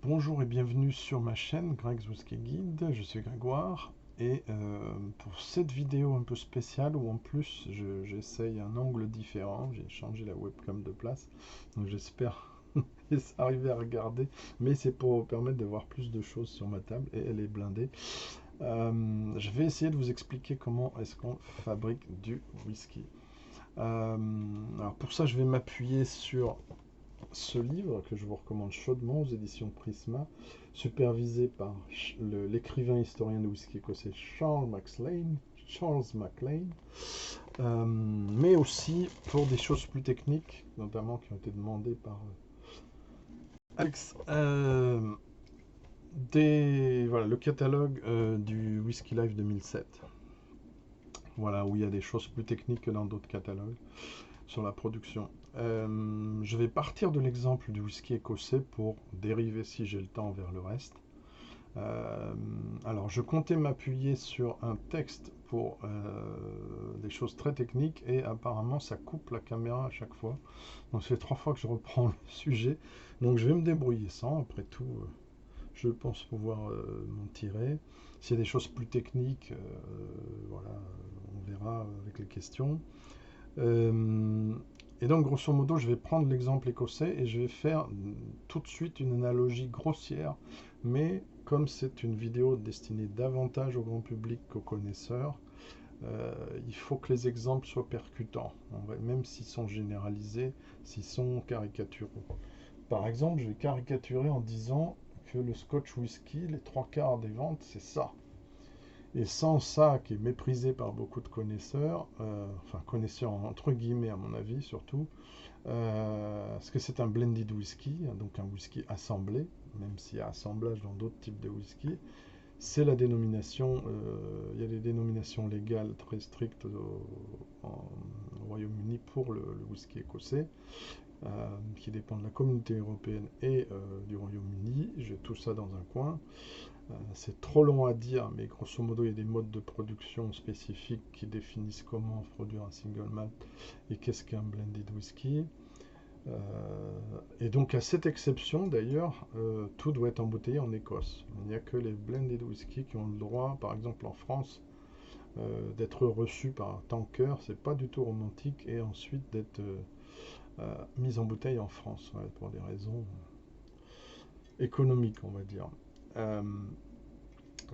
Bonjour et bienvenue sur ma chaîne Greg's Whisky Guide, je suis Grégoire et pour cette vidéo un peu spéciale où en plus j'essaye un angle différent, j'ai changé la webcam de place, donc j'espère arriver à regarder, mais c'est pour vous permettre de voir plus de choses sur ma table et elle est blindée. Je vais essayer de vous expliquer comment est-ce qu'on fabrique du whisky. Alors pour ça je vais m'appuyer sur ce livre que je vous recommande chaudement aux éditions Prisma, supervisé par l'écrivain historien de whisky écossais Charles MacLean, mais aussi pour des choses plus techniques, notamment qui ont été demandées par Alex. Voilà, le catalogue du Whisky Live 2007. Voilà, où il y a des choses plus techniques que dans d'autres catalogues sur la production. Je vais partir de l'exemple du whisky écossais pour dériver, si j'ai le temps, vers le reste. Alors, je comptais m'appuyer sur un texte pour des choses très techniques et apparemment ça coupe la caméra à chaque fois. Donc, c'est 3 fois que je reprends le sujet. Donc, je vais me débrouiller sans. Après tout, je pense pouvoir m'en tirer. S'il y a des choses plus techniques, voilà, on verra avec les questions. Et donc, grosso modo, je vais prendre l'exemple écossais et je vais faire tout de suite une analogie grossière, mais comme c'est une vidéo destinée davantage au grand public qu'aux connaisseurs, il faut que les exemples soient percutants, même s'ils sont généralisés, s'ils sont caricaturaux. Par exemple, je vais caricaturer en disant que le Scotch whisky, les 3 quarts des ventes, c'est ça. Et sans ça, qui est méprisé par beaucoup de connaisseurs, enfin connaisseurs entre guillemets à mon avis surtout, parce que c'est un blended whisky, donc un whisky assemblé, même s'il y a assemblage dans d'autres types de whisky, c'est la dénomination, il y a des dénominations légales très strictes au Royaume-Uni pour le whisky écossais, qui dépend de la communauté européenne et du Royaume-Uni. J'ai tout ça dans un coin. C'est trop long à dire, mais grosso modo, il y a des modes de production spécifiques qui définissent comment produire un single malt et qu'est-ce qu'un blended whisky. Et donc, à cette exception, d'ailleurs, tout doit être embouteillé en Écosse. Il n'y a que les blended whisky qui ont le droit, par exemple en France, d'être reçus par un tanker, c'est pas du tout romantique, et ensuite d'être mis en bouteille en France, ouais, pour des raisons économiques, on va dire. Euh,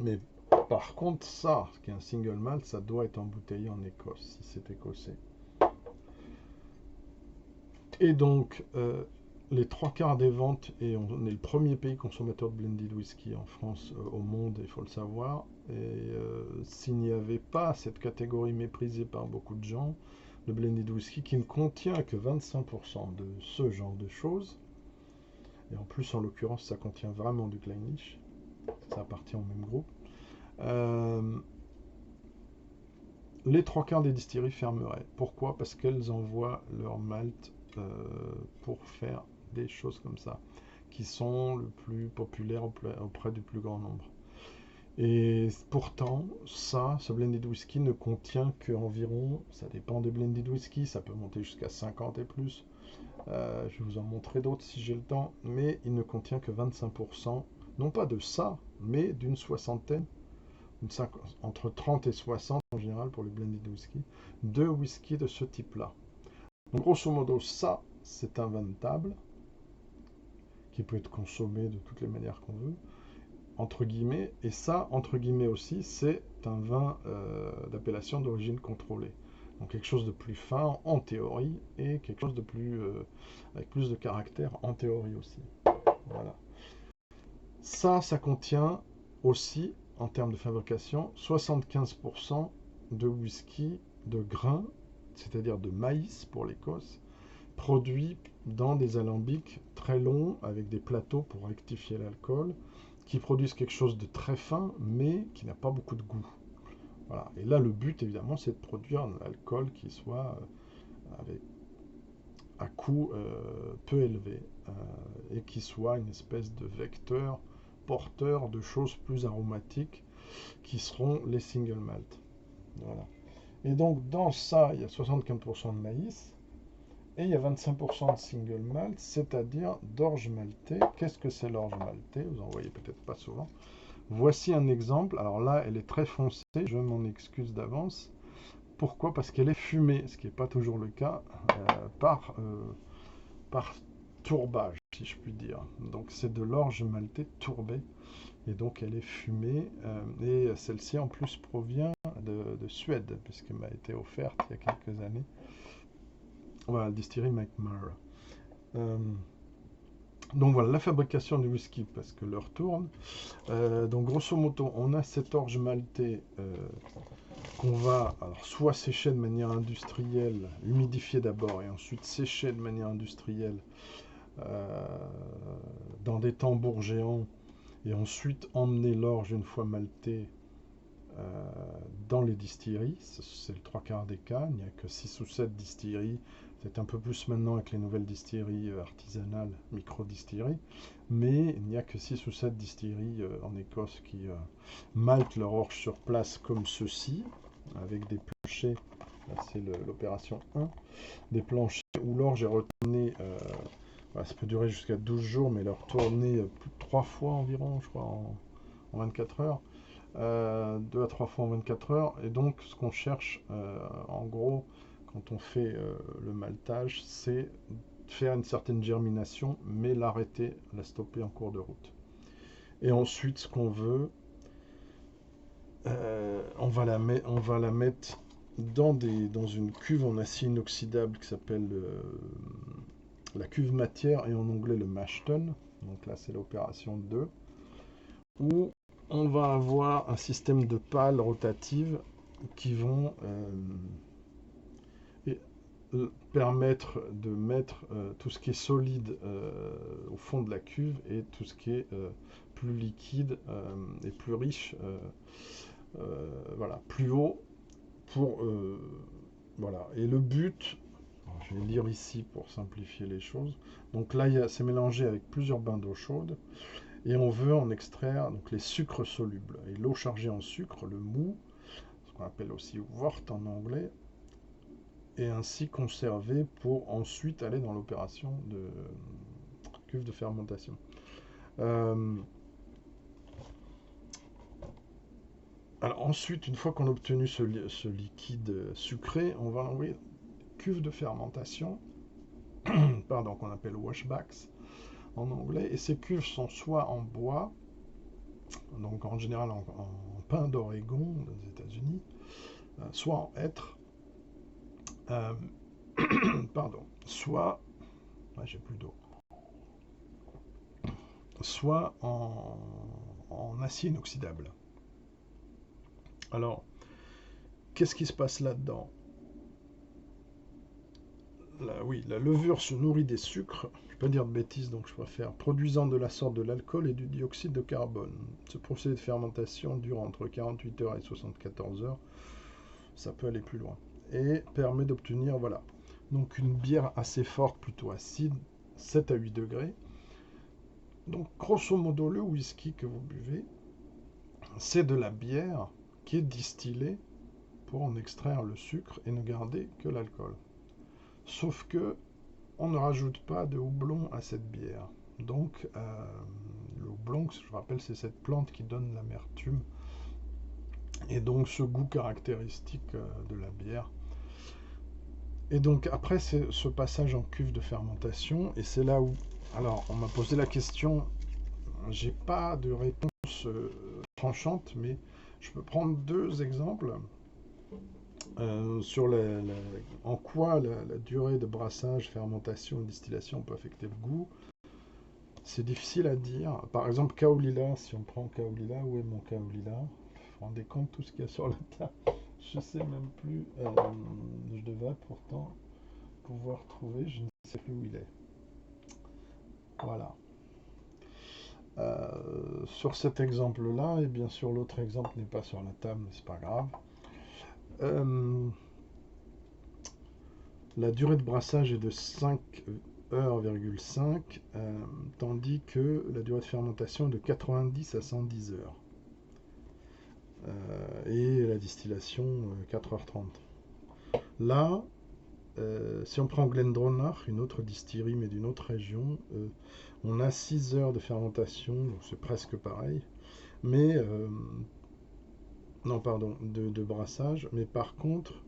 Mais par contre, ça, qui est un single malt, ça doit être embouteillé en Écosse, si c'est écossais. Et donc, les 3 quarts des ventes, et on est le premier pays consommateur de blended whisky en France au monde, il faut le savoir. Et s'il n'y avait pas cette catégorie méprisée par beaucoup de gens, le blended whisky qui ne contient que 25% de ce genre de choses, et en plus en l'occurrence ça contient vraiment du Clynelish, ça appartient au même groupe, euh, les 3 quarts des distilleries fermeraient. Pourquoi? Parce qu'elles envoient leur malt pour faire des choses comme ça, qui sont le plus populaires auprès du plus grand nombre. Et pourtant, ce blended whisky ne contient qu'environ, ça dépend des blended whisky, ça peut monter jusqu'à 50 et plus. Je vais vous en montrer d'autres si j'ai le temps, mais il ne contient que 25%, non pas de ça, mais d'une soixantaine, entre 30 et 60 en général pour les blended whisky, de whisky de ce type-là. Donc grosso modo, ça, c'est un vin de table qui peut être consommé de toutes les manières qu'on veut, entre guillemets, et ça, entre guillemets aussi, c'est un vin d'appellation d'origine contrôlée. Donc quelque chose de plus fin en théorie et quelque chose de plus avec plus de caractère en théorie aussi. Voilà. Ça contient aussi, en termes de fabrication, 75% de whisky de grains, c'est-à-dire de maïs pour l'Écosse, produit dans des alambics très longs avec des plateaux pour rectifier l'alcool, qui produisent quelque chose de très fin mais qui n'a pas beaucoup de goût. Voilà. Et là, le but évidemment, c'est de produire un alcool qui soit avec à coût peu élevé et qui soit une espèce de vecteur porteur de choses plus aromatiques qui seront les single malt. Voilà. Et donc dans ça, il y a 75% de maïs Et il y a 25% de single malt, c'est-à-dire d'orge maltais. Qu'est-ce que c'est l'orge maltais? Vous en voyez peut-être pas souvent. Voici un exemple. Alors là, elle est très foncée, je m'en excuse d'avance. Pourquoi? Parce qu'elle est fumée, ce qui n'est pas toujours le cas, par tourbage, si je puis dire. Donc c'est de l'orge maltais tourbée, et donc elle est fumée, et celle-ci en plus provient de Suède, puisqu'elle m'a été offerte il y a quelques années. Voilà, la distillerie McMurray. Donc voilà, la fabrication du whisky, parce que l'heure tourne. Donc grosso modo, on a cette orge maltais qu'on va alors, soit sécher de manière industrielle, humidifier d'abord et ensuite sécher de manière industrielle euh, dans des tambours géants, et ensuite emmener l'orge une fois maltée dans les distilleries. C'est le trois quarts des cas, il n'y a que 6 ou 7 distilleries. C'est un peu plus maintenant avec les nouvelles distilleries artisanales, micro-distilleries, mais il n'y a que 6 ou 7 distilleries en Écosse qui maltent leur orge sur place comme ceci, avec des planchers. Là, c'est l'opération 1, des planchers où l'orge est retournée. Ça peut durer jusqu'à 12 jours, mais leur tournée plus de 3 fois environ, je crois, en 24 heures. 2 à 3 fois en 24 heures. Et donc, ce qu'on cherche, en gros, quand on fait le maltage, c'est faire une certaine germination, mais l'arrêter, la stopper en cours de route. Et ensuite, ce qu'on veut, on va la mettre dans une cuve en acier inoxydable qui s'appelle la cuve matière, et en anglais le mash tun. Donc là, c'est l'opération 2, où on va avoir un système de pales rotatives qui vont permettre de mettre tout ce qui est solide au fond de la cuve, et tout ce qui est plus liquide et plus riche, voilà, plus haut, pour voilà. Et le but, je vais lire ici pour simplifier les choses. Donc là, c'est mélangé avec plusieurs bains d'eau chaude, et on veut en extraire donc les sucres solubles et l'eau chargée en sucre, le mou, ce qu'on appelle aussi wort en anglais, et ainsi conserver pour ensuite aller dans l'opération de cuve de fermentation. Alors ensuite, une fois qu'on a obtenu ce liquide sucré, on va l'envoyer cuve de fermentation, pardon, qu'on appelle washbacks en anglais, et ces cuves sont soit en bois, donc en général en pin d'Oregon des États-Unis, soit en hêtre, pardon, soit, j'ai plus d'eau, soit en acier inoxydable. Alors, qu'est-ce qui se passe là-dedans? Oui, la levure se nourrit des sucres, je ne vais pas dire de bêtises, donc je préfère, produisant de la sorte de l'alcool et du dioxyde de carbone. Ce procédé de fermentation dure entre 48 heures et 74 heures, ça peut aller plus loin, et permet d'obtenir, voilà, donc une bière assez forte, plutôt acide, 7 à 8 degrés. Donc, grosso modo, le whisky que vous buvez, c'est de la bière qui est distillée pour en extraire le sucre et ne garder que l'alcool. Sauf que on ne rajoute pas de houblon à cette bière. Donc, le houblon, je rappelle, c'est cette plante qui donne l'amertume et donc ce goût caractéristique de la bière. Et donc, après ce passage en cuve de fermentation, et c'est là où, alors, on m'a posé la question, j'ai pas de réponse tranchante, mais je peux prendre 2 exemples. Sur en quoi la durée de brassage, fermentation et distillation peut affecter le goût. C'est difficile à dire. Par exemple, Kaolila, si on prend Kaolila, où est mon Kaolila? Vous vous rendez compte tout ce qu'il y a sur la table? Je ne sais même plus. Je devrais pourtant pouvoir trouver, je ne sais plus où il est. Voilà. Sur cet exemple-là, et bien sûr l'autre exemple n'est pas sur la table, mais c'est pas grave. La durée de brassage est de 5,5 heures, tandis que la durée de fermentation est de 90 à 110 heures. Et la distillation, 4h30. Là, si on prend Glendronach, une autre distillerie mais d'une autre région, on a 6 heures de fermentation, donc c'est presque pareil, mais non pardon, de brassage, mais par contre,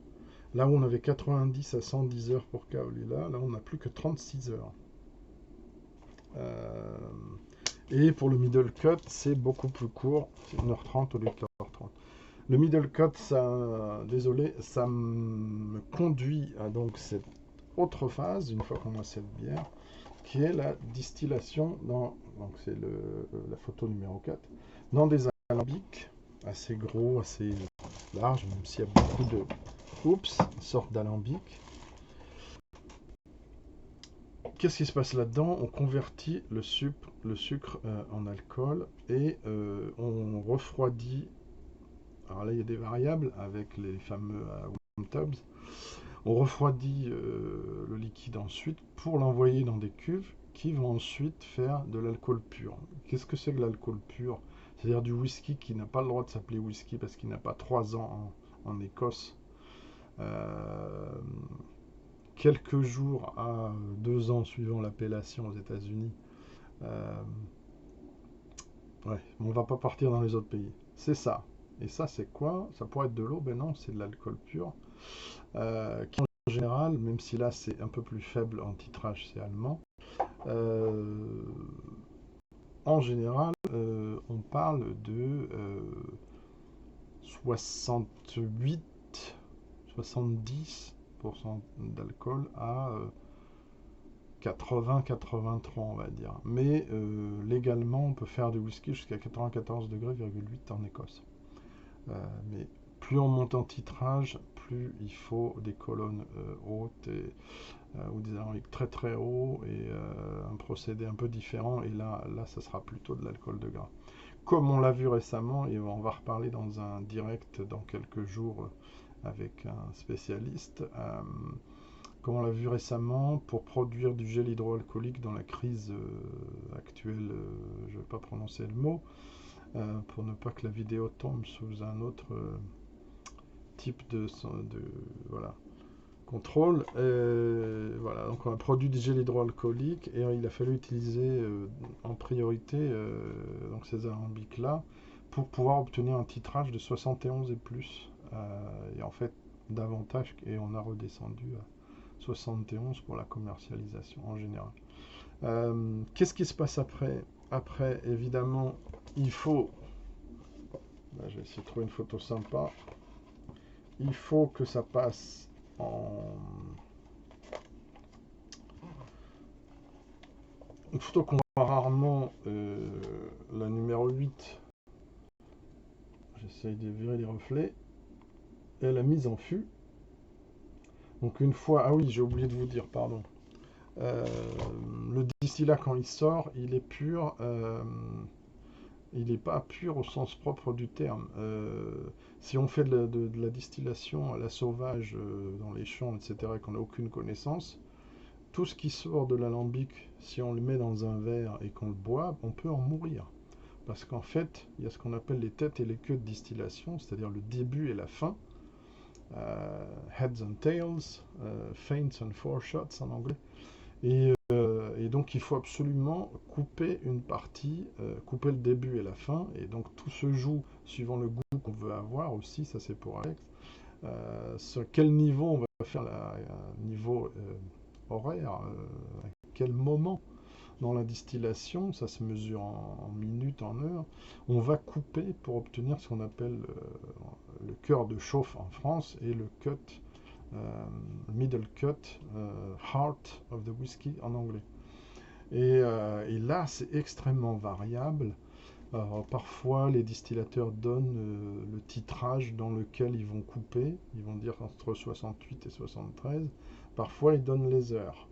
là où on avait 90 à 110 heures pour Kaolila, là on n'a plus que 36 heures. Et pour le middle cut, c'est beaucoup plus court, c'est 1h30 au lieu de 1h30. Le middle cut, ça, désolé, ça me conduit à donc cette autre phase, une fois qu'on a cette bière, qui est la distillation dans, donc c'est la photo numéro 4, dans des alambics assez gros, assez larges, même s'il y a beaucoup de sortes d'alambics. Qu'est-ce qui se passe là-dedans? On convertit le sucre en alcool et on refroidit. Alors là, il y a des variables avec les fameux tubs. On refroidit le liquide ensuite pour l'envoyer dans des cuves qui vont ensuite faire de l'alcool pur. Qu'est-ce que c'est que l'alcool pur? C'est-à-dire du whisky qui n'a pas le droit de s'appeler whisky parce qu'il n'a pas 3 ans en Écosse. Quelques jours à 2 ans suivant l'appellation aux États-Unis. Ouais, on ne va pas partir dans les autres pays. C'est ça. Et ça, c'est quoi? Ça pourrait être de l'eau? Ben non, c'est de l'alcool pur. Qui en général, même si là c'est un peu plus faible en titrage, c'est allemand. En général, on parle de 68-70% d'alcool à 80-83 on va dire. Mais légalement on peut faire du whisky jusqu'à 94,8 degrés en Écosse. Mais plus on monte en titrage, plus il faut des colonnes hautes ou des alambics très très hauts et un procédé un peu différent. Et là ça sera plutôt de l'alcool de gras. Comme on l'a vu récemment, et on va reparler dans un direct dans quelques jours avec un spécialiste, comme on l'a vu récemment, pour produire du gel hydroalcoolique dans la crise actuelle, je ne vais pas prononcer le mot, pour ne pas que la vidéo tombe sous un autre type de voilà, contrôle. Voilà, donc on a produit du gel hydroalcoolique et il a fallu utiliser en priorité donc ces alambics-là pour pouvoir obtenir un titrage de 71 et plus. Et en fait, davantage, et on a redescendu à 71 pour la commercialisation en général. Qu'est-ce qui se passe après? Après, évidemment, il faut... Là, je vais essayer de trouver une photo sympa. Il faut que ça passe en... Une photo qu'on voit rarement, la numéro 8. J'essaye de virer les reflets. Et la mise en fût. Donc une fois... Ah oui, j'ai oublié de vous dire, pardon. Le distillat, quand il sort, il est pur. Il n'est pas pur au sens propre du terme. Si on fait de la distillation à la sauvage dans les champs, etc., et qu'on n'a aucune connaissance, tout ce qui sort de l'alambic, si on le met dans un verre et qu'on le boit, on peut en mourir. Parce qu'en fait, il y a ce qu'on appelle les têtes et les queues de distillation, c'est-à-dire le début et la fin. Heads and tails, feints and foreshots en anglais. Et donc il faut absolument couper une partie, couper le début et la fin, et donc tout se joue suivant le goût qu'on veut avoir aussi, ça c'est pour Alex. Sur quel niveau on va faire niveau horaire, à quel moment dans la distillation, ça se mesure en minutes, en heures, on va couper pour obtenir ce qu'on appelle le cœur de chauffe en France et le cut. Middle cut, heart of the whiskey en anglais. Et là, c'est extrêmement variable. Alors, parfois, les distillateurs donnent le titrage dans lequel ils vont couper. Ils vont dire entre 68 et 73. Parfois, ils donnent les heures.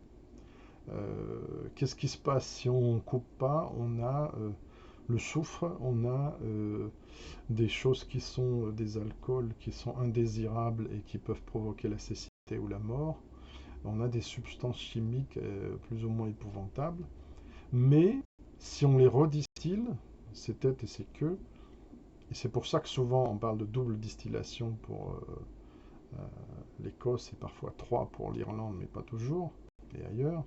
Qu'est-ce qui se passe si on ne coupe pas? On a le soufre, on a des choses qui sont des alcools qui sont indésirables et qui peuvent provoquer la cécité ou la mort. On a des substances chimiques plus ou moins épouvantables. Mais si on les redistille, ces têtes et ces queues, et c'est pour ça que souvent on parle de double distillation pour L'Écosse et parfois 3 pour l'Irlande, mais pas toujours, et ailleurs.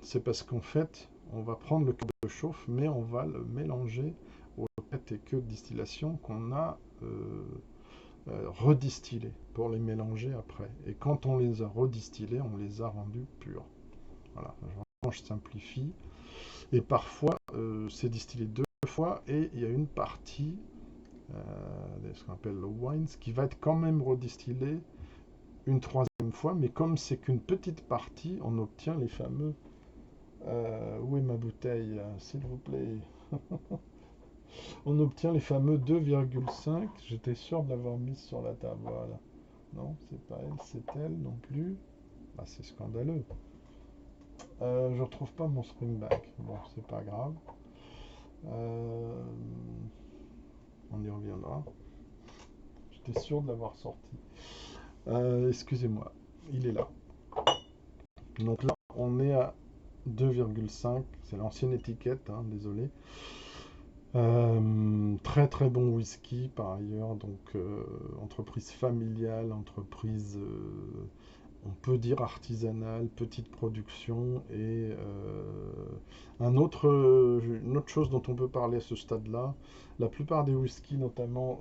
C'est parce qu'en fait, on va prendre le cœur de chauffe, mais on va le mélanger aux têtes et queues de distillation qu'on a redistillés pour les mélanger après. Et quand on les a redistillés, on les a rendus purs. Voilà, je simplifie. Et parfois, c'est distillé 2 fois et il y a une partie, ce qu'on appelle le wines, qui va être quand même redistillé une 3e fois, mais comme c'est qu'une petite partie, on obtient les fameux... où est ma bouteille, s'il vous plaît? On obtient les fameux 2,5. J'étais sûr de l'avoir mise sur la table. Voilà. Non, c'est pas elle, c'est elle non plus. Ah, c'est scandaleux. Je retrouve pas mon springback. Bon, c'est pas grave. Euh, on y reviendra. J'étais sûr de l'avoir sorti. Excusez-moi, il est là. Donc là, on est à 2,5. C'est l'ancienne étiquette, hein, désolé. Très très bon whisky par ailleurs, donc entreprise familiale, entreprise, on peut dire artisanale, petite production et une autre chose dont on peut parler à ce stade-là, la plupart des whiskies, notamment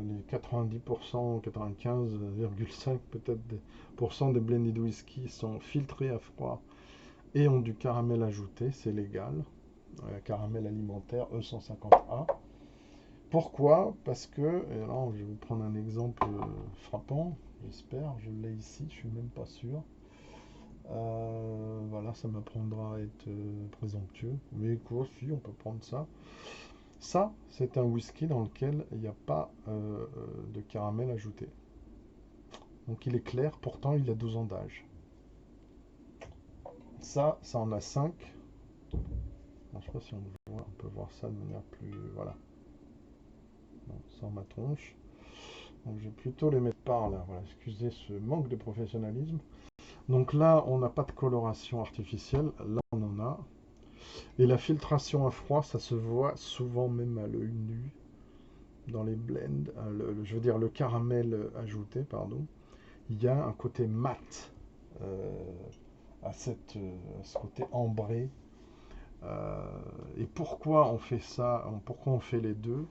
les 90%, 95,5 peut-être des blended whisky sont filtrés à froid et ont du caramel ajouté, c'est légal. Caramel alimentaire E150A. Pourquoi? Parce que, et alors je vais vous prendre un exemple frappant, j'espère, je l'ai ici, je suis même pas sûr. Voilà, ça m'apprendra à être présomptueux, mais quoi, si, on peut prendre ça. Ça, c'est un whisky dans lequel il n'y a pas de caramel ajouté. Donc il est clair, pourtant il a 12 ans d'âge. Ça en a 5. Je ne sais pas si on peut voir ça de manière plus... Voilà. Sans ma tronche. Donc je vais plutôt les mettre par là. Voilà, excusez ce manque de professionnalisme. Donc là, on n'a pas de coloration artificielle. Là, on en a. Et la filtration à froid, ça se voit souvent même à l'œil nu dans les blends. Je veux dire le caramel ajouté, pardon. Il y a un côté mat à ce côté ambré. Et pourquoi on fait ça? Pourquoi on fait les deux?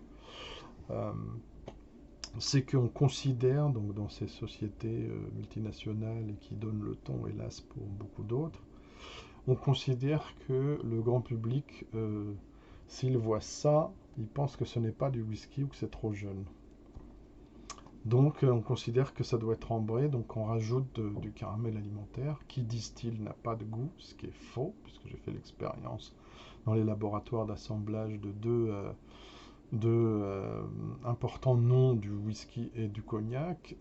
C'est qu'on considère, donc dans ces sociétés multinationales et qui donnent le ton, hélas, pour beaucoup d'autres, on considère que le grand public, s'il voit ça, il pense que ce n'est pas du whisky ou que c'est trop jeune. Donc on considère que ça doit être ambré, donc on rajoute du caramel alimentaire qui distille n'a pas de goût, ce qui est faux, puisque j'ai fait l'expérience dans les laboratoires d'assemblage de deux importants noms du whisky et du cognac.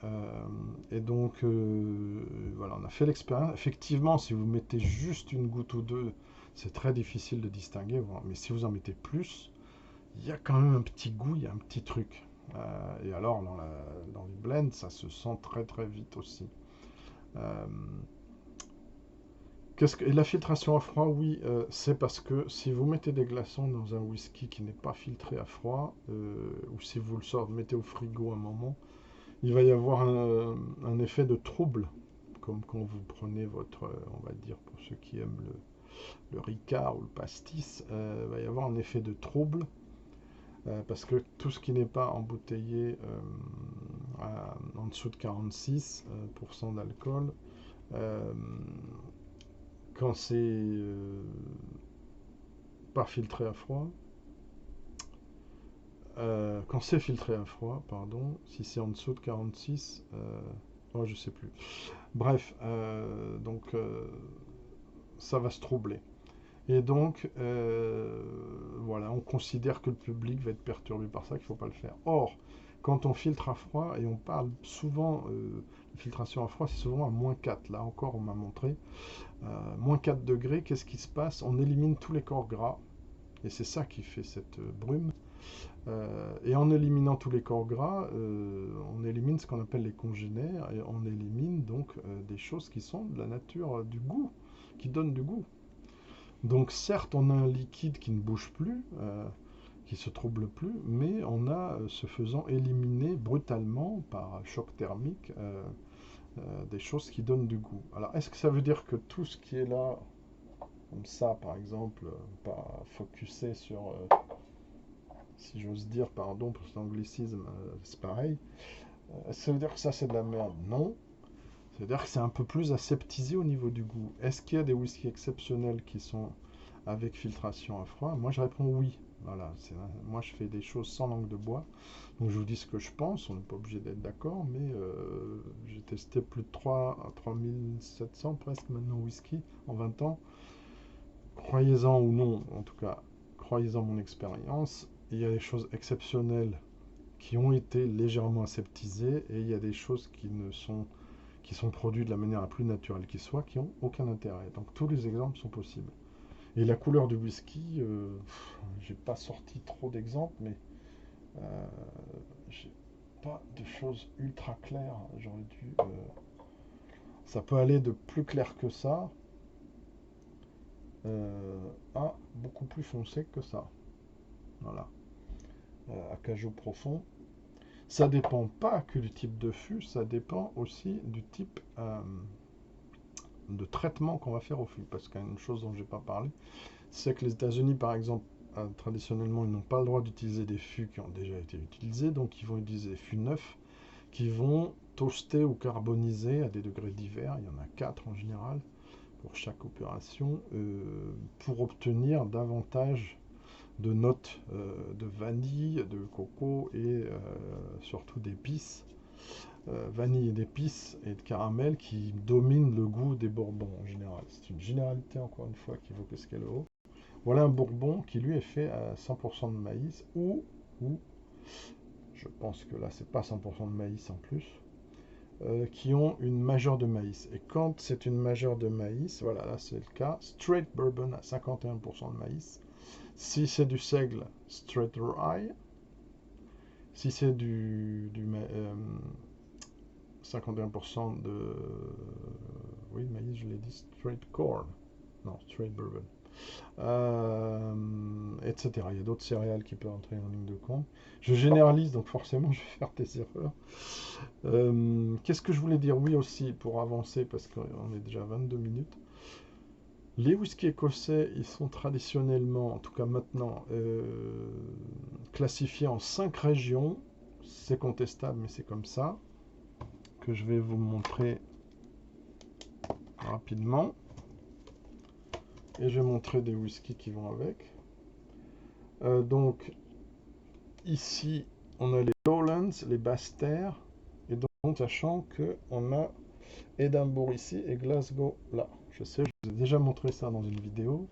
Et donc, voilà, on a fait l'expérience. Effectivement, si vous mettez juste une goutte ou deux, c'est très difficile de distinguer. Mais si vous en mettez plus, il y a quand même un petit goût, il y a un petit truc. Et alors, dans les blends, ça se sent très très vite aussi. Et la filtration à froid, oui, c'est parce que si vous mettez des glaçons dans un whisky qui n'est pas filtré à froid, ou si vous le mettez au frigo un moment, il va y avoir un effet de trouble, comme quand vous prenez votre, on va dire pour ceux qui aiment le Ricard ou le pastis, il va y avoir un effet de trouble, parce que tout ce qui n'est pas embouteillé en dessous de 46% d'alcool, quand c'est pas filtré à froid, quand c'est filtré à froid, pardon, si c'est en dessous de 46, oh, je sais plus. Bref, donc ça va se troubler. Et donc, voilà, on considère que le public va être perturbé par ça, qu'il ne faut pas le faire. Or, quand on filtre à froid, et on parle souvent, de filtration à froid, c'est souvent à -4. Là encore, on m'a montré. -4 degrés, qu'est-ce qui se passe? On élimine tous les corps gras. Et c'est ça qui fait cette brume. Et en éliminant tous les corps gras, on élimine ce qu'on appelle les congénères, et on élimine donc des choses qui sont de la nature du goût, qui donnent du goût. Donc certes, on a un liquide qui ne bouge plus, qui se trouble plus, mais on a, se faisant éliminer brutalement par choc thermique, des choses qui donnent du goût. Alors, est-ce que ça veut dire que tout ce qui est là, comme ça, par exemple, pas focusé sur, si j'ose dire, pardon pour cet anglicisme, c'est pareil. Est-ce que ça veut dire que ça, c'est de la merde? Non. Ça veut dire que c'est un peu plus aseptisé au niveau du goût. Est-ce qu'il y a des whiskies exceptionnels qui sont avec filtration à froid? Moi, je réponds oui. Voilà, moi je fais des choses sans langue de bois. Donc je vous dis ce que je pense, on n'est pas obligé d'être d'accord, mais j'ai testé plus de 3 à 3700 presque maintenant whisky en 20 ans. Croyez-en ou non, en tout cas, croyez-en mon expérience, il y a des choses exceptionnelles qui ont été légèrement aseptisées et il y a des choses qui sont produites de la manière la plus naturelle qui soit, qui n'ont aucun intérêt. Donc tous les exemples sont possibles. Et la couleur du whisky, j'ai pas sorti trop d'exemples, mais j'ai pas de choses ultra claires. J'aurais dû. Ça peut aller de plus clair que ça à beaucoup plus foncé que ça. Voilà. Acajou profond. Ça dépend pas que du type de fût, ça dépend aussi du type de traitement qu'on va faire au fût. Parce qu'il y a une chose dont je n'ai pas parlé, c'est que les États-Unis, par exemple, traditionnellement, ils n'ont pas le droit d'utiliser des fûts qui ont déjà été utilisés, donc ils vont utiliser des fûts neufs qui vont toaster ou carboniser à des degrés divers. Il y en a 4 en général pour chaque opération, pour obtenir davantage de notes de vanille, de coco et surtout d'épices. Vanille et d'épices et de caramel qui dominent le goût des bourbons en général. C'est une généralité encore une fois qui vaut que ce qu'elle vaut. Voilà un bourbon qui lui est fait à 100% de maïs ou je pense que là c'est pas 100% de maïs en plus, qui ont une majeure de maïs. Et quand c'est une majeure de maïs, voilà, là c'est le cas, straight bourbon à 51% de maïs. Si c'est du seigle, straight rye. Si c'est du 51% de... Oui, maïs, je l'ai dit, straight corn. Non, straight bourbon. Etc. Il y a d'autres céréales qui peuvent entrer en ligne de compte. Je généralise, donc forcément, je vais faire des erreurs. Qu'est-ce que je voulais dire? Oui, aussi, pour avancer, parce qu'on est déjà à 22 minutes. Les whiskies écossais, ils sont traditionnellement, en tout cas maintenant, classifiés en 5 régions. C'est contestable, mais c'est comme ça que je vais vous montrer rapidement. Et je vais montrer des whiskies qui vont avec. Donc, ici, on a les Lowlands, les basses terres. Et donc, sachant qu'on a Édimbourg ici et Glasgow là. Je sais, je vous ai déjà montré ça dans une vidéo,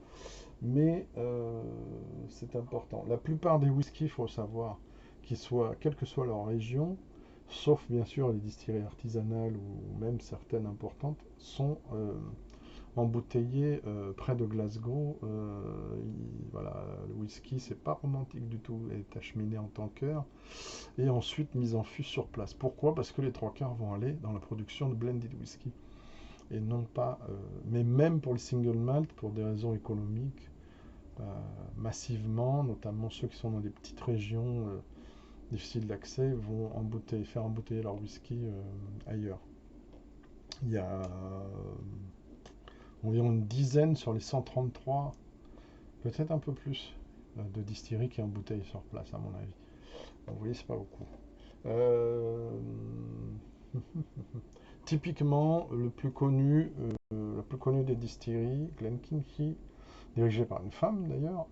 mais c'est important. La plupart des whiskies, il faut savoir, quelle que soit leur région, sauf bien sûr les distilleries artisanales ou même certaines importantes, sont embouteillés près de Glasgow. Voilà, le whisky, c'est pas romantique du tout, il est acheminé en tanker et ensuite mis en fût sur place. Pourquoi? Parce que les 3/4 vont aller dans la production de blended whisky et non pas. Mais même pour les single malt, pour des raisons économiques, massivement, notamment ceux qui sont dans des petites régions difficiles d'accès, vont faire embouteiller leur whisky ailleurs. Il y a environ une dizaine sur les 133, peut-être un peu plus, de distilleries qui embouteillent sur place, à mon avis. Donc, vous voyez, c'est pas beaucoup. Typiquement, la plus connue des distilleries, Glenkinchie, dirigée par une femme d'ailleurs,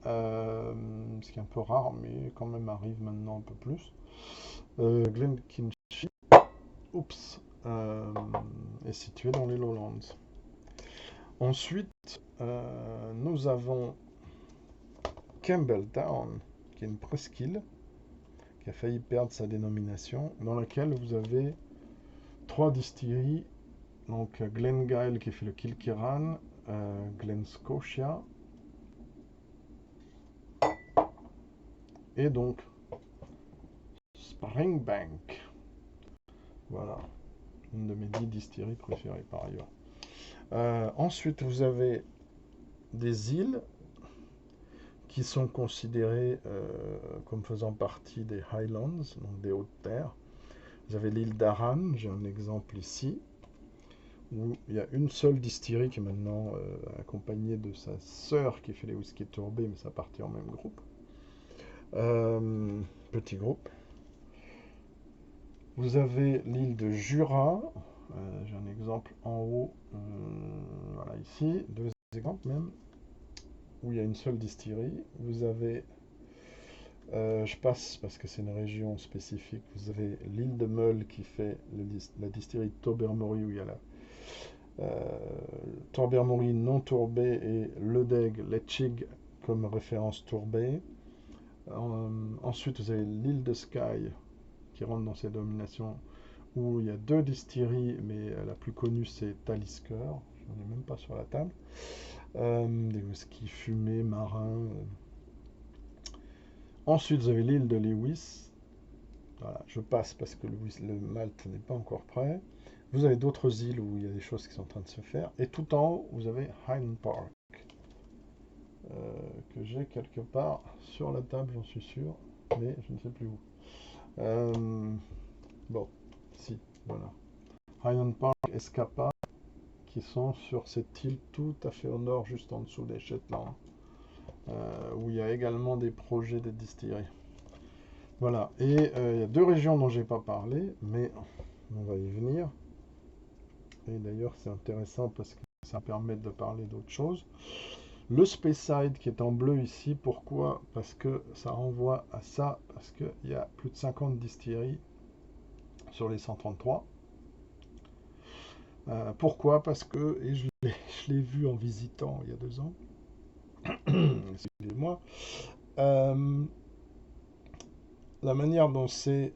ce qui est un peu rare, mais quand même arrive maintenant un peu plus. Glenkinchie, est située dans les Lowlands. Ensuite, nous avons Campbeltown, qui est une presqu'île, qui a failli perdre sa dénomination, dans laquelle vous avez 3 distilleries, donc Glengyle qui fait le Kilkerran, Glen Scotia, et donc Springbank. Voilà, une de mes 10 distilleries préférées par ailleurs. Ensuite, vous avez des îles qui sont considérés comme faisant partie des Highlands, donc des hautes terres. Vous avez l'île d'Arran, j'ai un exemple ici, où il y a une seule distillerie qui est maintenant accompagnée de sa sœur qui fait les whisky tourbés, mais ça appartient au même groupe. Petit groupe. Vous avez l'île de Jura, j'ai un exemple en haut, voilà ici, deux exemples même, où il y a une seule distillerie. Vous avez, je passe parce que c'est une région spécifique, vous avez l'île de Meul qui fait la distillerie de Tobermory, où il y a la Tobermory non tourbée et Ledeg, Letchig comme référence tourbée. Ensuite, vous avez l'île de Skye qui rentre dans ces dominations, où il y a deux distilleries, mais la plus connue c'est Talisker, je n'en ai même pas sur la table. Des whisky fumés, marins. Ensuite, vous avez l'île de Lewis. Voilà, je passe parce que le malt n'est pas encore prêt. Vous avez d'autres îles où il y a des choses qui sont en train de se faire. Et tout en haut, vous avez Highland Park, que j'ai quelque part sur la table, j'en suis sûr, mais je ne sais plus où. Bon, si, voilà. Highland Park, Escapa, qui sont sur cette île tout à fait au nord, juste en dessous des Shetland, où il y a également des projets de distillerie. Voilà, et il y a deux régions dont je n'ai pas parlé, mais on va y venir. Et d'ailleurs, c'est intéressant parce que ça permet de parler d'autre chose. Le Speyside qui est en bleu ici, pourquoi? Parce que ça renvoie à ça, parce qu'il y a plus de 50 distilleries sur les 133. Pourquoi? Parce que, et je l'ai vu en visitant il y a 2 ans, excusez-moi, la manière dont c'est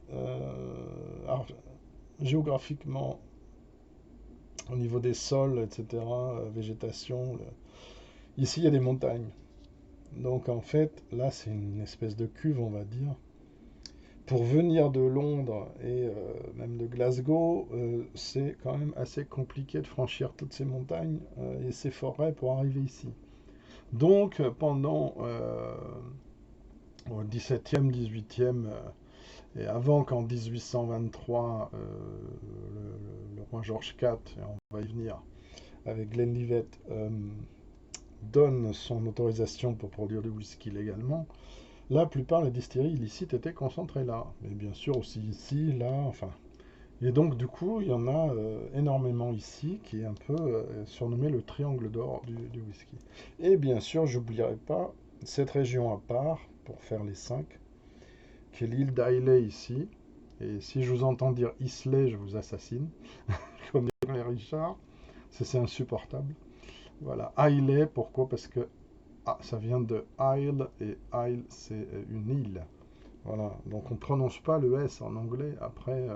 géographiquement, au niveau des sols, etc., végétation, ici il y a des montagnes. Donc en fait, là c'est une espèce de cuve, on va dire. Pour venir de Londres et même de Glasgow, c'est quand même assez compliqué de franchir toutes ces montagnes et ces forêts pour arriver ici. Donc pendant au XVIIe, XVIIIe, et avant qu'en 1823, le roi George IV, et on va y venir, avec Glenlivet, donne son autorisation pour produire du whisky légalement, la plupart des distilleries illicites étaient concentrées là. Mais bien sûr aussi ici, là, enfin. Et donc du coup, il y en a énormément ici, qui est un peu surnommé le triangle d'or du whisky. Et bien sûr, j'oublierai pas cette région à part, pour faire les 5, qui est l'île d'Islay ici. Et si je vous entends dire Islay, je vous assassine, comme dirait Richard. C'est insupportable. Voilà, Islay, pourquoi? Parce que ça vient de Isle, et Isle, c'est une île. Voilà, donc on ne prononce pas le S en anglais après,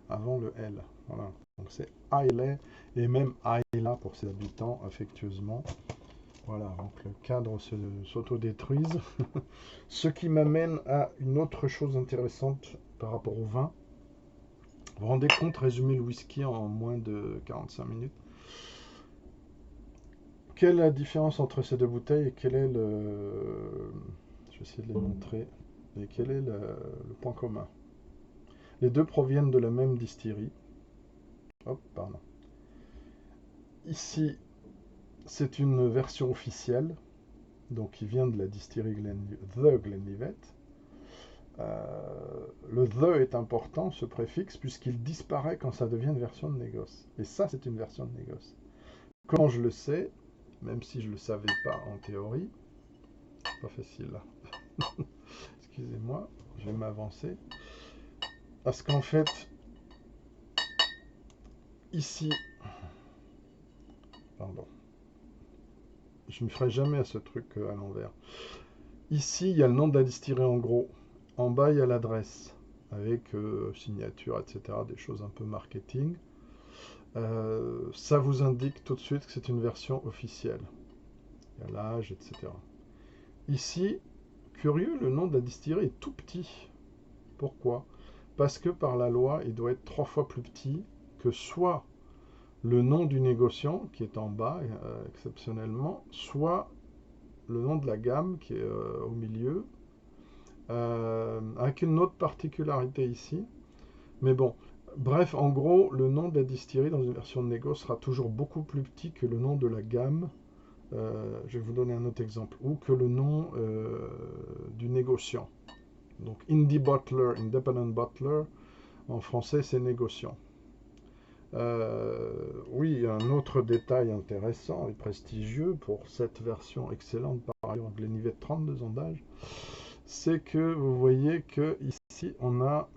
avant le L. Voilà, donc c'est Islay, et même Isla pour ses habitants, affectueusement. Voilà, donc le cadre s'autodétruise. Ce qui m'amène à une autre chose intéressante par rapport au vin. Vous vous rendez compte, résumer le whisky en moins de 45 minutes. Quelle est la différence entre ces deux bouteilles et quel est le... Je vais essayer de les montrer. Et quel est le point commun? Les deux proviennent de la même distillerie. Hop, pardon. Ici, c'est une version officielle, donc qui vient de la distillerie The Glenlivet. Le The est important, ce préfixe, puisqu'il disparaît quand ça devient une version de négoce. Et ça, c'est une version de négoce. Comment je le sais, même si je ne le savais pas en théorie, pas facile là. Excusez-moi, je vais m'avancer. Parce qu'en fait, ici, pardon, je ne me ferai jamais à ce truc à l'envers. Ici, il y a le nom de la distillerie en gros. En bas, il y a l'adresse, avec signature, etc., des choses un peu marketing. Ça vous indique tout de suite que c'est une version officielle. Il y a l'âge, etc. Ici, curieux, le nom de la distillerie est tout petit. Pourquoi? Parce que par la loi, il doit être 3 fois plus petit que soit le nom du négociant, qui est en bas exceptionnellement, soit le nom de la gamme qui est au milieu, avec une autre particularité ici. Mais bon, bref, en gros, le nom de la distillerie dans une version de négo sera toujours beaucoup plus petit que le nom de la gamme. Je vais vous donner un autre exemple. Ou que le nom du négociant. Donc, Indie Bottler, Independent Bottler, en français, c'est négociant. Oui, un autre détail intéressant et prestigieux pour cette version excellente, par ailleurs, Glenlivet 32 ans d'âge, c'est que vous voyez que ici, on a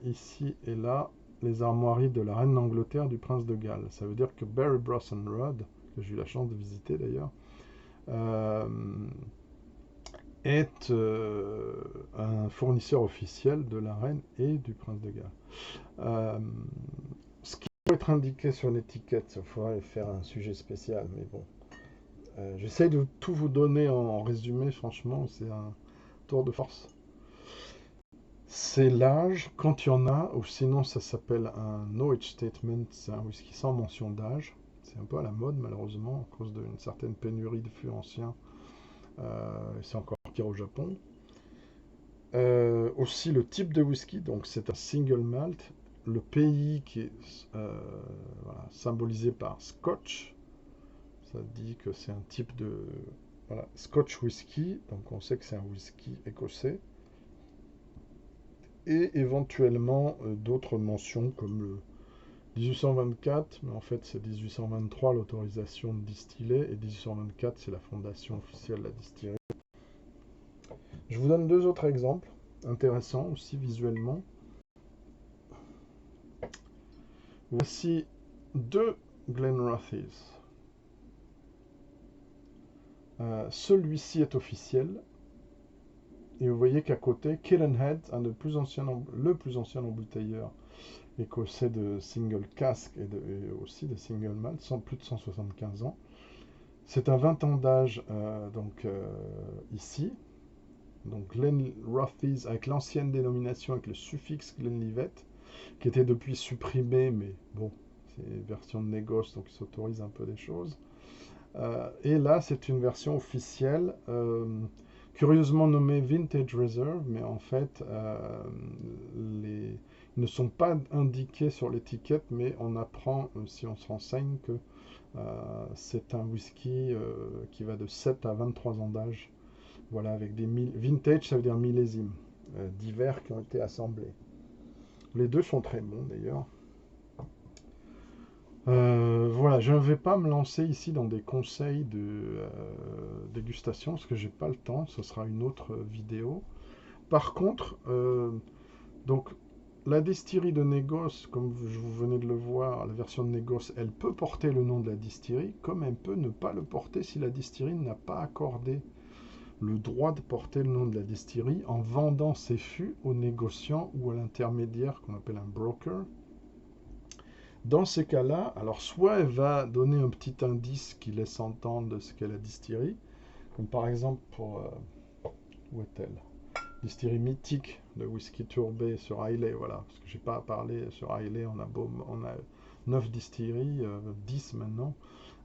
ici et là les armoiries de la reine d'Angleterre, du prince de Galles. Ça veut dire que Barry Brosson Rudd, que j'ai eu la chance de visiter d'ailleurs, est un fournisseur officiel de la reine et du prince de Galles. Ce qui peut être indiqué sur l'étiquette, il faudrait faire un sujet spécial, mais bon. J'essaie de tout vous donner en résumé, franchement, c'est un tour de force. C'est l'âge, quand il y en a, ou sinon ça s'appelle un no age statement, c'est un whisky sans mention d'âge. C'est un peu à la mode malheureusement, à cause d'une certaine pénurie de fûts anciens. C'est encore pire au Japon. Aussi le type de whisky, donc c'est un single malt. Le pays qui est voilà, symbolisé par Scotch, ça dit que c'est un type de voilà, Scotch whisky, donc on sait que c'est un whisky écossais. Et éventuellement d'autres mentions comme le 1824, mais en fait c'est 1823 l'autorisation de distiller, et 1824 c'est la fondation officielle de la distillerie. Je vous donne deux autres exemples, intéressants aussi visuellement. Voici deux Glenrothes. Celui-ci est officiel, et vous voyez qu'à côté, Killenhead, le plus ancien embouteilleur écossais de single cask et aussi de single malt, plus de 175 ans. C'est un 20 ans d'âge ici. Donc Glenrothes avec l'ancienne dénomination avec le suffixe Glenlivet, qui était depuis supprimé, mais bon, c'est une version de négoce, donc il s'autorise un peu des choses. Et là, c'est une version officielle, curieusement nommée Vintage Reserve, mais en fait, ils ne sont pas indiqués sur l'étiquette, mais on apprend, si on se renseigne, que c'est un whisky qui va de 7 à 23 ans d'âge. Voilà, avec des vintage, ça veut dire millésimes, divers qui ont été assemblés. Les deux sont très bons d'ailleurs. Voilà, je ne vais pas me lancer ici dans des conseils de dégustation parce que j'ai pas le temps, ce sera une autre vidéo. Par contre, donc la distillerie de négoce, comme vous venez de le voir, la version de négoce, elle peut porter le nom de la distillerie, comme elle peut ne pas le porter si la distillerie n'a pas accordé le droit de porter le nom de la distillerie en vendant ses fûts aux négociants ou à l'intermédiaire qu'on appelle un broker. Dans ces cas-là, alors soit elle va donner un petit indice qui laisse entendre de ce qu'est la distillerie, comme par exemple pour... où est-elle? Distillerie mythique de whisky tourbé sur Islay, voilà, parce que j'ai pas parlé sur Islay, on a 9 distilleries, 10 maintenant,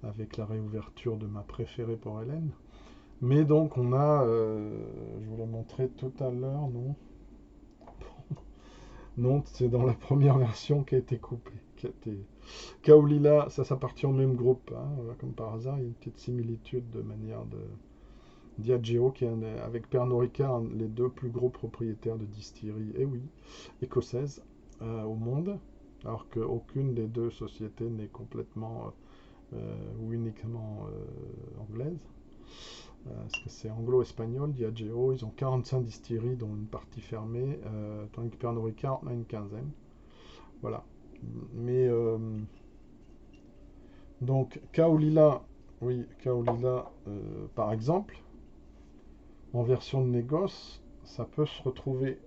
avec la réouverture de ma préférée pour Hélène. Mais donc on a, je vous l'ai montré tout à l'heure, non? Non, c'est dans la première version qui a été coupée, qui a été... Kaolila, ça s'appartient au même groupe, hein, comme par hasard, il y a une petite similitude de manière de... Diageo, qui est avec Pernod Ricard, les deux plus gros propriétaires de distilleries, et oui, écossaises au monde, alors qu'aucune des deux sociétés n'est complètement ou uniquement anglaise. Parce que c'est anglo-espagnol, Diageo, ils ont 45 distilleries, dont une partie fermée, tandis que Pernod Ricard en a une quinzaine. Voilà. Mais donc Kaolila, oui, Kaolila, par exemple, en version de négoce, ça peut se retrouver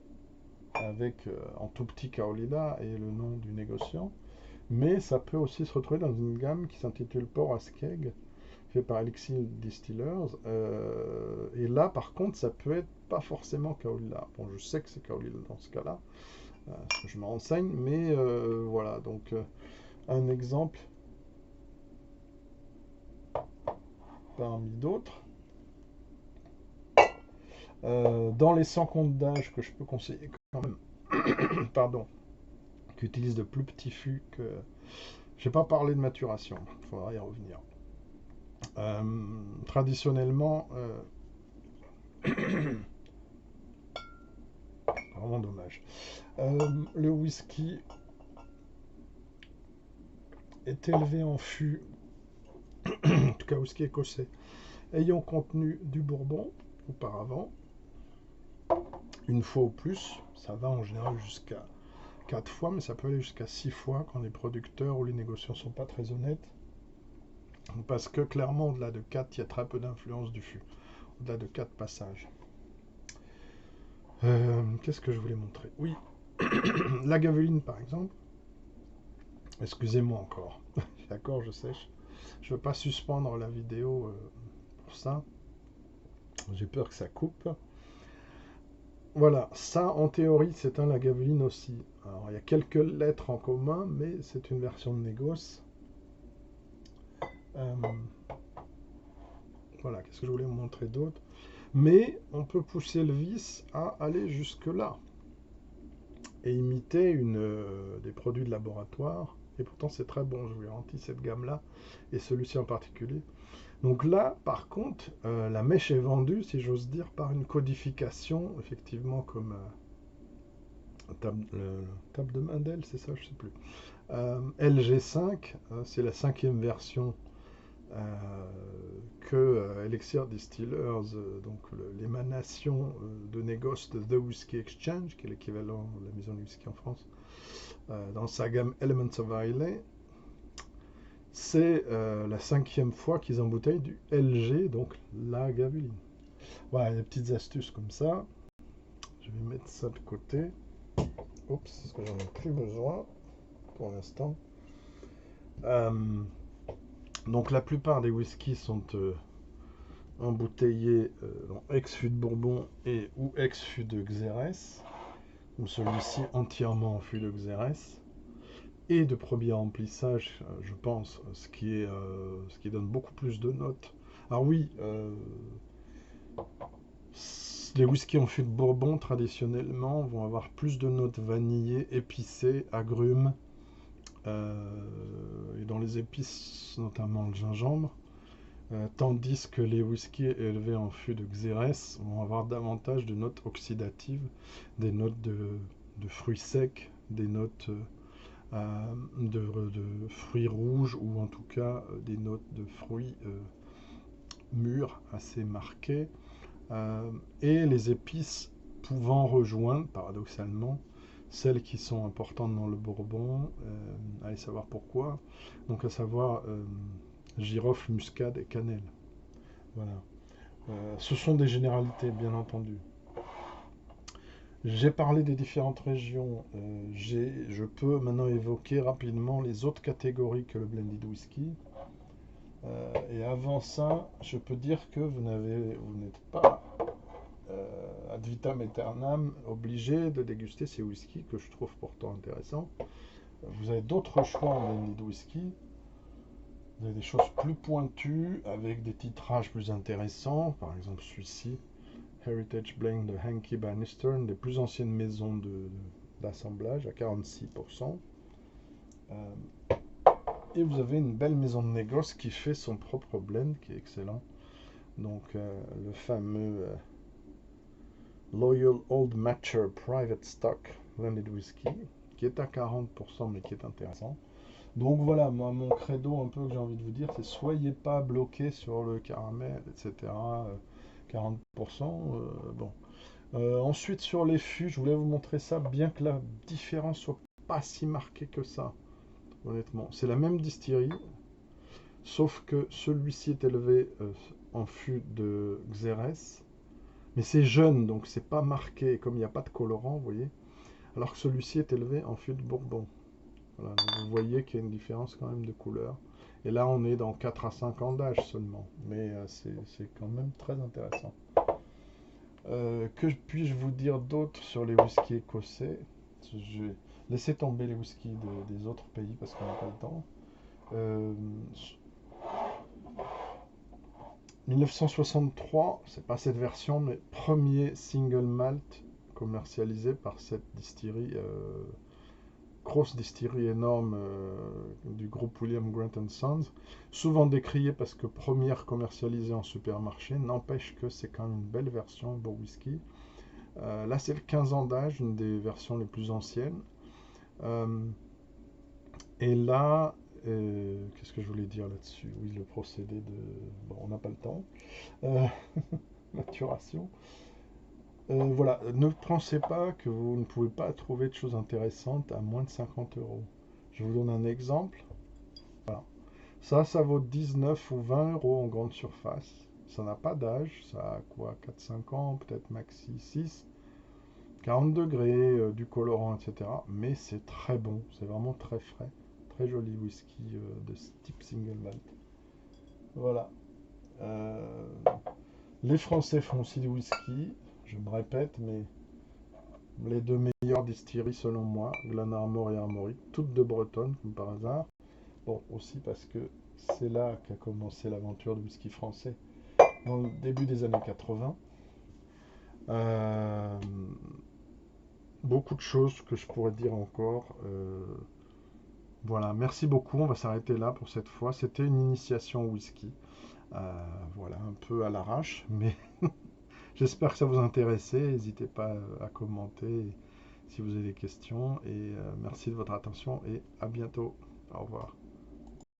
avec en tout petit Kaolila et le nom du négociant, mais ça peut aussi se retrouver dans une gamme qui s'intitule Port Askeg, fait par Elixir Distillers, et là par contre ça peut être pas forcément Kaolila. Bon, je sais que c'est Kaolila dans ce cas-là, parce que je me renseigne, mais voilà, donc un exemple. parmi d'autres. Dans les 100 comptes d'âge que je peux conseiller quand même, pardon, qui utilisent de plus petits fûts que... Je n'ai pas parlé de maturation, il faudra y revenir. Traditionnellement, vraiment dommage. Le whisky est élevé en fût, en tout cas whisky écossais, ayant contenu du bourbon auparavant, une fois ou plus. Ça va en général jusqu'à 4 fois, mais ça peut aller jusqu'à 6 fois quand les producteurs ou les négociants ne sont pas très honnêtes. Parce que clairement, au-delà de 4, il y a très peu d'influence du fût. Au-delà de 4 passages. Qu'est-ce que je voulais montrer? Oui, la gaveline par exemple. Excusez-moi encore. D'accord, je sèche. Je ne veux pas suspendre la vidéo pour ça. J'ai peur que ça coupe. Voilà, ça en théorie c'est un Lagavulin aussi. Alors il y a quelques lettres en commun, mais c'est une version de négoce. Voilà, qu'est-ce que je voulais vous montrer d'autre? Mais on peut pousser le vice à aller jusque-là et imiter des produits de laboratoire. Et pourtant c'est très bon, je vous garantis, cette gamme-là, et celui-ci en particulier. Donc là, par contre, la mèche est vendue, si j'ose dire, par une codification, effectivement, comme table de Mendel, c'est ça, je ne sais plus. LG5, c'est la 5e version que Elixir Distillers, donc l'émanation de négoce de The Whiskey Exchange, qui est l'équivalent de la maison du whisky en France, dans sa gamme Elements of Islay. C'est la 5e fois qu'ils embouteillent du LG, donc Lagavulin. Voilà, il y a des petites astuces comme ça. Je vais mettre ça de côté. Oups, parce que j'en ai plus besoin pour l'instant. Donc la plupart des whiskies sont embouteillés en ex-fût de Bourbon et ou ex-fût de Xérès, ou celui-ci entièrement en fût de Xérès, et de premier remplissage, je pense, ce qui donne beaucoup plus de notes. Alors oui, les whiskies en fût de Bourbon, traditionnellement, vont avoir plus de notes vanillées, épicées, agrumes, et dans les épices, notamment le gingembre. Tandis que les whiskies élevés en fût de Xérès vont avoir davantage de notes oxydatives, des notes de fruits secs, des notes de fruits rouges, ou en tout cas des notes de fruits mûrs assez marquées, et les épices pouvant rejoindre, paradoxalement, celles qui sont importantes dans le Bourbon, allez savoir pourquoi, donc à savoir girofle, muscade et cannelle. Voilà. Ce sont des généralités, bien entendu. J'ai parlé des différentes régions. Je peux maintenant évoquer rapidement les autres catégories que le blended whisky. Et avant ça, je peux dire que vous n'êtes pas ad vitam aeternam obligé de déguster ces whiskies que je trouve pourtant intéressants. Vous avez d'autres choix en blended whisky. Vous avez des choses plus pointues avec des titrages plus intéressants. Par exemple, celui-ci, Heritage Blend de Hankey Bannister, une des plus anciennes maisons d'assemblage, à 46%. Et vous avez une belle maison de négoce qui fait son propre blend, qui est excellent. Donc, le fameux Loyal Old Matcher Private Stock Blended Whisky, qui est à 40%, mais qui est intéressant. Donc voilà, moi, mon credo un peu que j'ai envie de vous dire, c'est soyez pas bloqué sur le caramel, etc. 40%, bon. Ensuite, sur les fûts, je voulais vous montrer ça, bien que la différence soit pas si marquée que ça, honnêtement. C'est la même distillerie, sauf que celui-ci est élevé en fût de Xérès, mais c'est jeune, donc c'est pas marqué, comme il n'y a pas de colorant, vous voyez, alors que celui-ci est élevé en fût de Bourbon. Voilà, donc vous voyez qu'il y a une différence quand même de couleur. Et là, on est dans 4 à 5 ans d'âge seulement, mais c'est quand même très intéressant. Que puis-je vous dire d'autre sur les whiskies écossais? Je vais laisser tomber les whiskies des autres pays parce qu'on n'a pas le temps. 1963, c'est pas cette version, mais premier single malt commercialisé par cette distillerie, grosse distillerie énorme du groupe William Grant & Sons, souvent décriée parce que première commercialisée en supermarché, n'empêche que c'est quand même une belle version, beau whisky. Là, c'est le 15 ans d'âge, une des versions les plus anciennes. Euh, et là, qu'est-ce que je voulais dire là-dessus? Oui, le procédé de... Bon, on n'a pas le temps. Euh, maturation. Voilà, ne pensez pas que vous ne pouvez pas trouver de choses intéressantes à moins de 50 euros. Je vous donne un exemple. Voilà. Ça vaut 19 ou 20 euros en grande surface. Ça n'a pas d'âge, ça a quoi, 4-5 ans, peut-être maxi 6. 40 degrés, du colorant, etc. Mais c'est très bon, c'est vraiment très frais. Très joli whisky de ce type single malt. Voilà. Euh, les Français font aussi du whisky, je me répète, mais les deux meilleures distilleries selon moi, Glenarmor et Armorique, toutes de Bretonne, comme par hasard. Bon, aussi parce que c'est là qu'a commencé l'aventure du whisky français, dans le début des années 80. Euh, beaucoup de choses que je pourrais dire encore. Voilà, merci beaucoup. On va s'arrêter là pour cette fois. C'était une initiation au whisky. Voilà, un peu à l'arrache, mais j'espère que ça vous intéressait. N'hésitez pas à commenter si vous avez des questions. Et merci de votre attention et à bientôt. Au revoir.